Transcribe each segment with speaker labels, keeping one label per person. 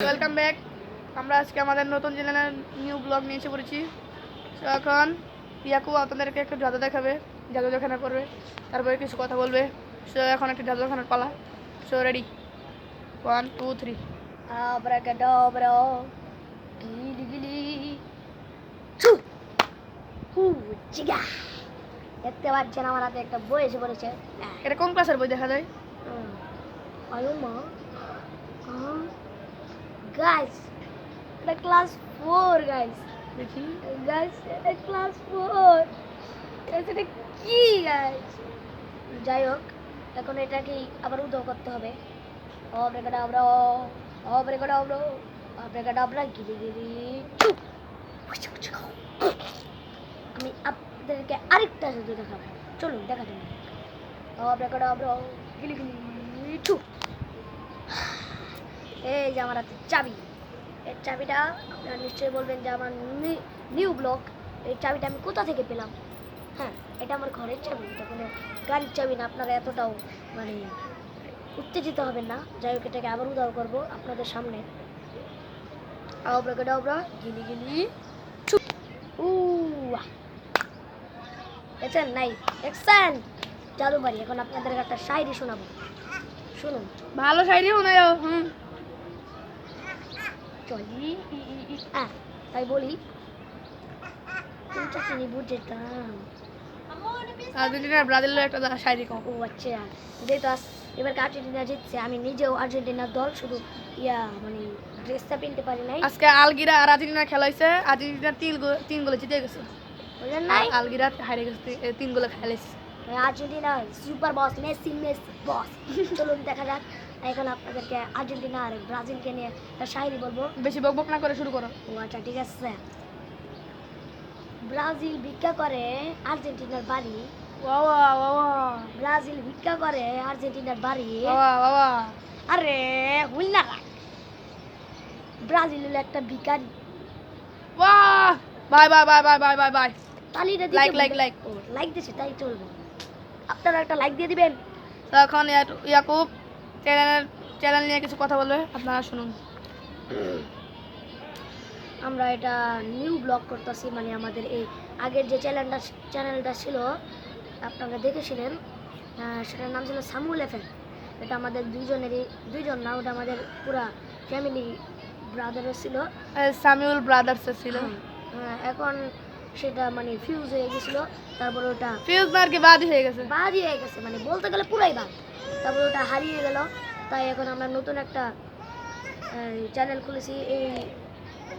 Speaker 1: Welcome back. আমরা আজকে আমাদের নতুন চ্যানেলের নিউ ব্লগ নিয়ে এসে পড়েছি। তো এখন ইয়াকু আপনাদেরকে একটু জাদু দেখাবে, জাদু দেখানো করবে, তারপরে কিছু কথা বলবে। সো এখন একটা জাদু দেখানোর পালা। So ready, 1 2 3।
Speaker 2: আব্রাকাডাব্রা গিলি গিলি ছু হু চিগা। দেখতে পাচ্ছেন আমার হাতে একটা বই এসে পড়েছে।
Speaker 1: এটা কোন ক্লাসের বই দেখা যায়?
Speaker 2: আয়ো মা গাইস, এটা ক্লাস 4 গাইস।
Speaker 1: দেখি
Speaker 2: গাইস এটা ক্লাস 4। এটা কি গাইস? যাই হোক, এখন এটাকে আবার উধাও করতে হবে। আব্রাকাডাব্রা আব্রাকাডাব্রা আব্রাকাডাব্রা গিলি গিলি ছু। আমি আপনাদেরকে আরেকটা জাদু দেখাবো, চলুন দেখা যাবে। আব্রাকাডাব্রা গিলি গিলি ছু। এই যে আমার হাতে চাবি। এই চাবিটা আপনারা নিশ্চয়ই বলবেন যে আমার নিউ ব্লগ, এই চাবিটা আমি কোথা থেকে পেলাম? হ্যাঁ, এটা আমার ঘরের চাবি, এটা কোনো গাড়ির চাবি না। আপনারা এতটাও মানে উত্তেজিত হবেন না। যাই হোক, এটাকে আবার উদাও করবো আপনাদের সামনে। আব্রাকাডাব্রা গিলি গিলি ছু। দেখছেন নাই? দেখছেন জাদু বাড়ি। এখন আপনাদের একটা শায়রি শোনাবো, শুনুন।
Speaker 1: ভালো শায়রি শোনায়।
Speaker 2: চলি তাই বলি, কোনটা কিনি বুঝেতাম।
Speaker 1: আর্জেন্টিনা ব্রাজিলের একটা শায়রি কম।
Speaker 2: ও আচ্ছা, যেহেতু এবার আর্জেন্টিনা জিতছে, আমি নিজেও আর্জেন্টিনার দল, শুধু মানে ড্রেসটা কিনতে পারি নাই।
Speaker 1: আজকে আলগিরা আর আর্জেন্টিনা খেলা হয়েছে। আর্জেন্টিনা 3 গোলে জিতে গেছে।
Speaker 2: বুঝলেন নাই?
Speaker 1: আলগিরা হারিয়ে গেছে, 3 গোলে খেলেছে।
Speaker 2: আর্জেন্টিনা সুপার বস, মেসি বস। চলুন দেখা যাক। এখন আপনাদেরকে আর্জেন্টিনা আর ব্রাজিলকে নিয়ে একটা শায়রি বলবো।
Speaker 1: বেশি বকবক না করে শুরু করো।
Speaker 2: ও আচ্ছা, ঠিক আছে। ব্রাজিল ভিক্ষা করে আর্জেন্টিনার বাড়ি।
Speaker 1: বাবা বাবা
Speaker 2: ব্রাজিল ভিক্ষা করে আর্জেন্টিনার বাড়ি।
Speaker 1: বাবা বাবা
Speaker 2: আরে হুল না রাখ। ব্রাজিল হলো একটা ভিখারি।
Speaker 1: বাহ, bye bye bye bye bye bye bye.
Speaker 2: তালিটা দিতে
Speaker 1: লাইক
Speaker 2: লাইক দিছে, তাই চলবে। আপনারা একটা লাইক দিয়ে দিবেন।
Speaker 1: তখন ইয়াকুব চ্যানেল নিয়ে কিছু কথা বলবে, আপনারা শুনুন।
Speaker 2: আমরা এটা নিউ ব্লগ করতেছি, মানে আমাদের এই আগের যে চ্যানেলটা ছিল আপনারা দেখেছিলেন, সেটার নাম ছিল সামুল এফএম। এটা আমাদের দুইজন না, ওটা আমাদের পুরা ফ্যামিলি ব্রাদারের ছিল,
Speaker 1: সামিউল ব্রাদার্স ছিল।
Speaker 2: এখন সেটা মানে ফিউজ হয়ে গেছিল। তারপরে ওটা
Speaker 1: ফিউজ না আর কি বাদ হয়ে গেছে।
Speaker 2: বাদই হয়ে গেছে, মানে বলতে গেলে পুরাই বাদ। তারপরে ওটা হারিয়ে গেল। তাই এখন আমরা নতুন একটা চ্যানেল খুলেছি।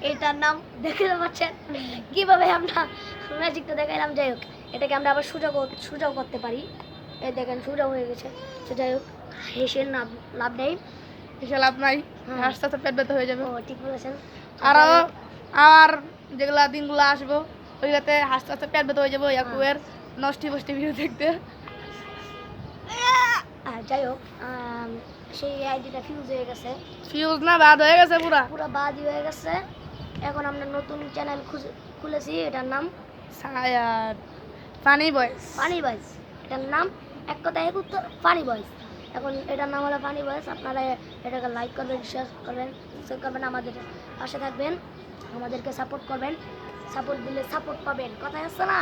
Speaker 2: এইটার নাম দেখতে পাচ্ছেন কিভাবে আমরা ম্যাজিকটা দেখাইলাম। যাই হোক, এটাকে আমরা আবার সোজাও করতে পারি। এই দেখেন সোজা হয়ে গেছে। তো যাই হোক, হেসে লাভ নেই,
Speaker 1: হেসে লাভ নাই, হাসতে হাসতে পেট ব্যথা হয়ে যাবে।
Speaker 2: ও ঠিক বলেছেন।
Speaker 1: আর যেগুলা দিনগুলো আসবো, ওইগুলাতে হাসতে হাসতে পেট ব্যথা হয়ে যাবো ইয়াকুবের নষ্টি বষ্টি ভিডিও দেখতে।
Speaker 2: যাই হোক, সেই আইডিটা ফিউজ হয়ে গেছে।
Speaker 1: ফিউজ না, বাদ হয়ে গেছে,
Speaker 2: পুরো বাদই হয়ে গেছে। এখন আমরা নতুন চ্যানেল খুলেছি, এটার নাম
Speaker 1: ফানি বয়েস।
Speaker 2: ফানি বয়েস। এটার নাম এক কথায় এক উত্তর, ফানি বয়েস। এখন এটার নাম হলো ফানি বয়েস। আপনারা এটাকে লাইক করবেন, শেয়ার করবেন, আমাদের পাশে থাকবেন, আমাদেরকে সাপোর্ট করবেন। সাপোর্ট দিলে সাপোর্ট পাবেন, কথায় আছে না?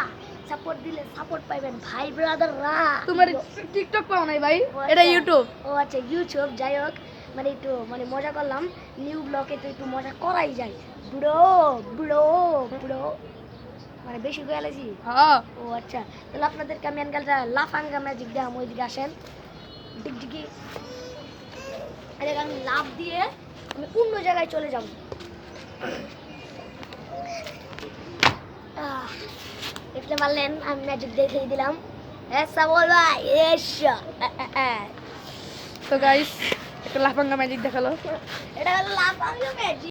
Speaker 2: সাপোর্ট দিলে সাপোর্ট পাবেন ভাই ব্রাদাররা।
Speaker 1: তোমার টিকটক পাও নাই ভাই? এটা ইউটিউব।
Speaker 2: ও আচ্ছা, ইউটিউব। যাই হোক, মানে একটু মানে মজা করলাম। নিউ ব্লগে তো একটু মজা করাই যায়। বুড়ো বুড়ো বুড়ো মানে বেশি গেলেছি। ও আচ্ছা, তাহলে আপনাদেরকে আমি আনকালটা লাফাঙ্গা ম্যাজিক দেখাম। ওই দিকে আসেন, ডিগডিগি। আমি লাফ দিয়ে আমি অন্য জায়গায় চলে যাব। দেখতে পারলেন, আমি ম্যাজিক দেখিয়ে দিলাম।
Speaker 1: তো গাইস, একটা লাফাঙ্গা ম্যাজিক দেখালো।
Speaker 2: এটা লাফাঙ্গা ম্যাজিক।